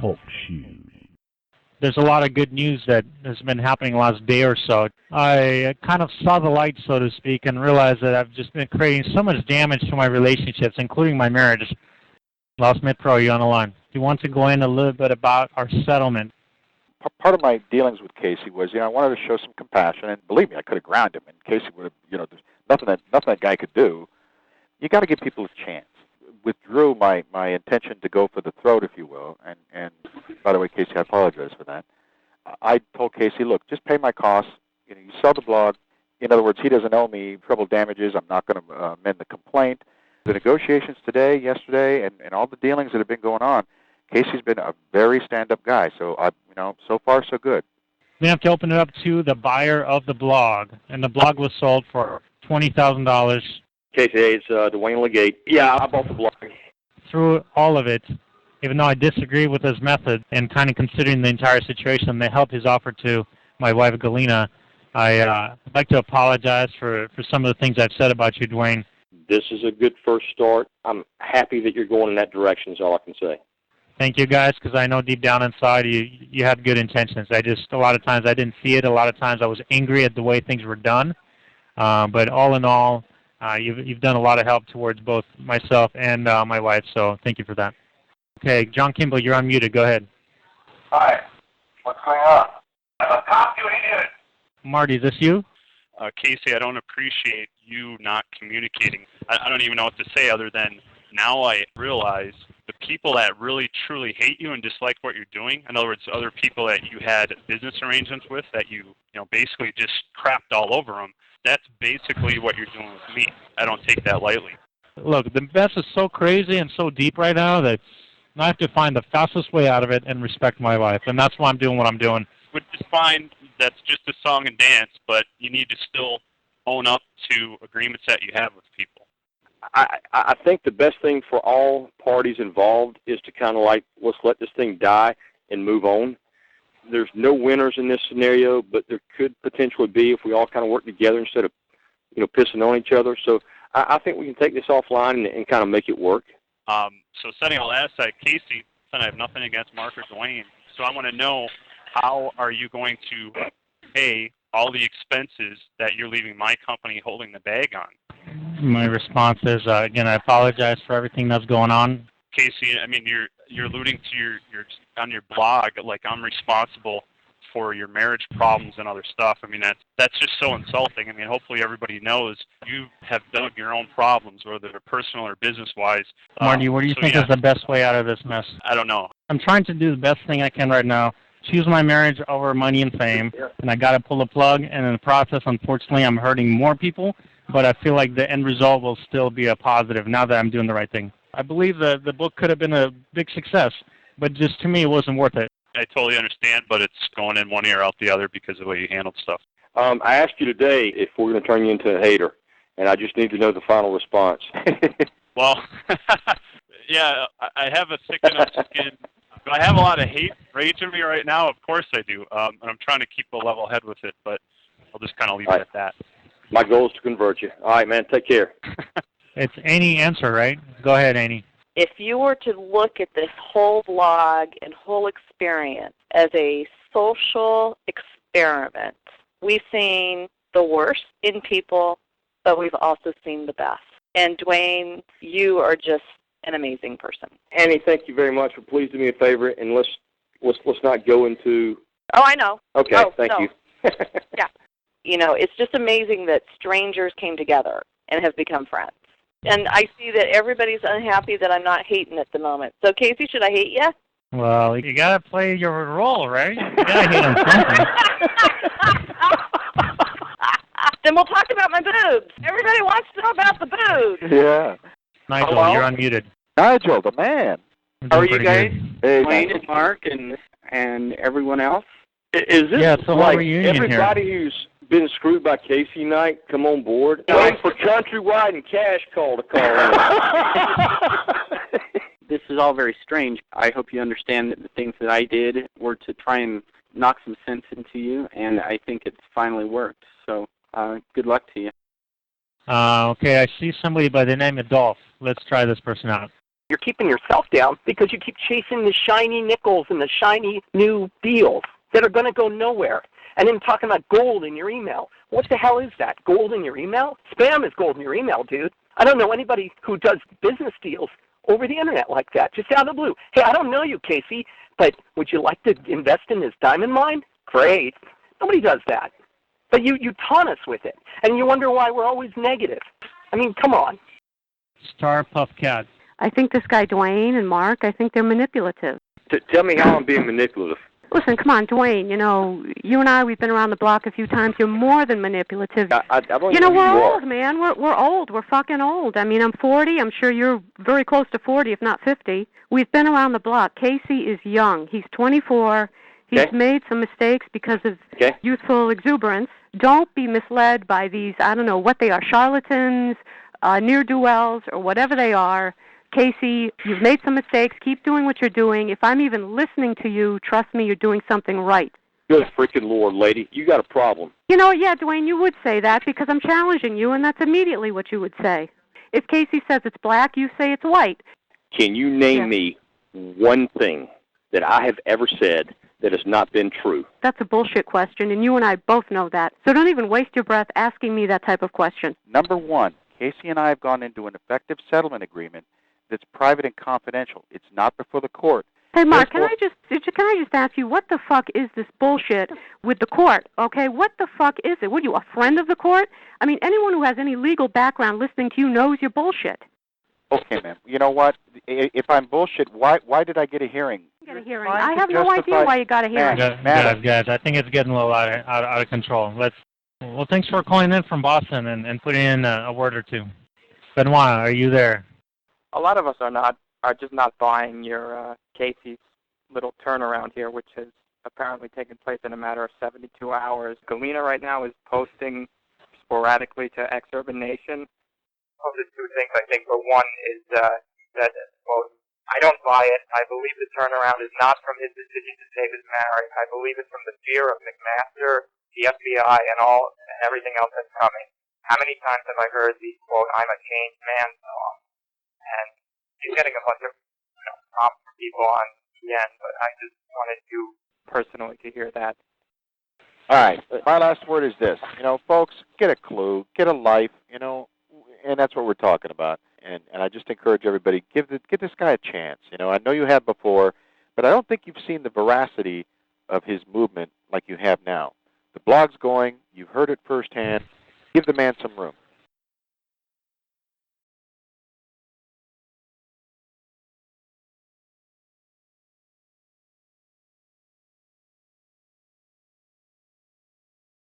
Talk shoes. There's a lot of good news that has been happening the last day or so. I kind of saw the light, so to speak, and realized that I've just been creating so much damage to my relationships, including my marriage. Lost Mid Pro, you on the line. Do you want to go in a little bit about our settlement? Part of my dealings with Casey was, I wanted to show some compassion, and believe me, I could have ground him, and Casey would have, there's nothing that guy could do. You got to give people a chance. Withdrew my intention to go for the throat, if you will, and by the way, Casey, I apologize for that. I told Casey, look, just pay my costs. You sell the blog. In other words, he doesn't owe me treble damages. I'm not going to amend the complaint. The negotiations today, yesterday, and all the dealings that have been going on, Casey's been a very stand-up guy. So so far so good. We have to open it up to the buyer of the blog, and the blog was sold for $20,000. Casey, hey, it's Dwayne Legate. Yeah, I bought the blog. Through all of it, even though I disagree with his method and kind of considering the entire situation that helped his offer to my wife, Galena, I'd like to apologize for some of the things I've said about you, Dwayne. This is a good first start. I'm happy that you're going in that direction is all I can say. Thank you, guys, because I know deep down inside you had good intentions. A lot of times I didn't see it. A lot of times I was angry at the way things were done. But all in all, you've done a lot of help towards both myself and my wife, so thank you for that. Okay, John Kimball, you're unmuted. Go ahead. Hi. What's going on? I'm a cop, you idiot. Marty, is this you? Casey, I don't appreciate you not communicating. I don't even know what to say other than now I realize the people that really truly hate you and dislike what you're doing, in other words, other people that you had business arrangements with that you basically just crapped all over them, that's basically what you're doing with me. I don't take that lightly. Look, the mess is so crazy and so deep right now that I have to find the fastest way out of it and respect my wife, and that's why I'm doing what I'm doing. Which is fine. That's just a song and dance, but you need to still own up to agreements that you have with people. I think the best thing for all parties involved is to kind of let's let this thing die and move on. There's no winners in this scenario, but there could potentially be if we all kind of work together instead of, pissing on each other. So I think we can take this offline and kind of make it work. So setting all that aside, Casey, I have nothing against Mark or Dwayne. So I want to know, how are you going to pay all the expenses that you're leaving my company holding the bag on? My response is, again, I apologize for everything that's going on. Casey, I mean, you're alluding to your on your blog, like I'm responsible for your marriage problems and other stuff. I mean, that's just so insulting. I mean, hopefully everybody knows you have dug your own problems, whether they're personal or business-wise. Marty, what do you think is the best way out of this mess? I don't know. I'm trying to do the best thing I can right now. Choose my marriage over money and fame, and I got to pull the plug. And in the process, unfortunately, I'm hurting more people. But I feel like the end result will still be a positive now that I'm doing the right thing. I believe the book could have been a big success, but just to me, it wasn't worth it. I totally understand, but it's going in one ear out the other because of the way you handled stuff. I asked you today if we're going to turn you into a hater, and I just need to know the final response. Well, yeah, I have a thick enough skin. Do I have a lot of hate rage in me right now? Of course I do, and I'm trying to keep a level head with it, but I'll just kind of leave it at that. My goal is to convert you. All right, man, take care. It's Annie answer, right? Go ahead, Annie. If you were to look at this whole blog and whole experience as a social experiment, we've seen the worst in people, but we've also seen the best. And Dwayne, you are just an amazing person. Annie, thank you very much. Please do me a favor, and let's not go into... Oh, I know. Okay, thank you. Yeah. It's just amazing that strangers came together and have become friends. And I see that everybody's unhappy that I'm not hating at the moment. So, Casey, should I hate you? Well, you got to play your role, right? You got to hate on something. Then we'll talk about my boobs. Everybody wants to know about the boobs. Yeah. Nigel, hello? You're unmuted. Nigel, the man. How are you guys? Hey, Wayne and Mark and everyone else? Is this it's the whole reunion everybody here. Who's been screwed by Casey night come on board? Waiting for Countrywide and Cash Call to call in. This is all very strange. I hope you understand that the things that I did were to try and knock some sense into you, and I think it's finally worked. So good luck to you. Okay, I see somebody by the name of Dolph. Let's try this person out. You're keeping yourself down because you keep chasing the shiny nickels and the shiny new deals that are going to go nowhere. And then talking about gold in your email. What the hell is that? Gold in your email? Spam is gold in your email, dude. I don't know anybody who does business deals over the internet like that, just out of the blue. Hey, I don't know you, Casey, but would you like to invest in this diamond mine? Great. Nobody does that. But you taunt us with it, and you wonder why we're always negative. I mean, come on. Star Puff Cat. I think this guy, Dwayne and Mark, I think they're manipulative. Tell me how I'm being manipulative. Listen, come on, Dwayne, you and I, we've been around the block a few times. You're more than manipulative. We're old, man. We're old. We're fucking old. I mean, I'm 40. I'm sure you're very close to 40, if not 50. We've been around the block. Casey is young. He's 24. He's made some mistakes because of youthful exuberance. Don't be misled by these, I don't know what they are, charlatans, ne'er-do-wells, or whatever they are. Casey, you've made some mistakes. Keep doing what you're doing. If I'm even listening to you, trust me, you're doing something right. Good freaking Lord, lady. You got a problem. Yeah, Dwayne, you would say that because I'm challenging you, and that's immediately what you would say. If Casey says it's black, you say it's white. Can you name me one thing that I have ever said that has not been true? That's a bullshit question, and you and I both know that. So don't even waste your breath asking me that type of question. Number one, Casey and I have gone into an effective settlement agreement that's private and confidential. It's not before the court. Hey, Mark, can I just ask you, what the fuck is this bullshit with the court, okay? What the fuck is it? What are you, a friend of the court? I mean, anyone who has any legal background listening to you knows you're bullshit. Okay, ma'am. You know what? If I'm bullshit, why did I get a hearing? I have no idea why you got a hearing. Guys, I think it's getting a little out of control. Well, thanks for calling in from Boston and putting in a word or two. Benoit, are you there? A lot of us are just not buying your Casey's little turnaround here, which has apparently taken place in a matter of 72 hours. Galena right now is posting sporadically to Ex-Urban Nation. Posted two things, I think, but one is that, quote, I don't buy it. I believe the turnaround is not from his decision to save his marriage. I believe it's from the fear of McMaster, the FBI, and everything else that's coming. How many times have I heard the, quote, I'm a changed man song? And he's getting a bunch of prompts from people on the end, but I just wanted you personally to hear that. All right. My last word is this. Folks, get a clue, get a life, and that's what we're talking about. And I just encourage everybody, give this guy a chance. I know you have before, but I don't think you've seen the veracity of his movement like you have now. The blog's going. You've heard it firsthand. Give the man some room.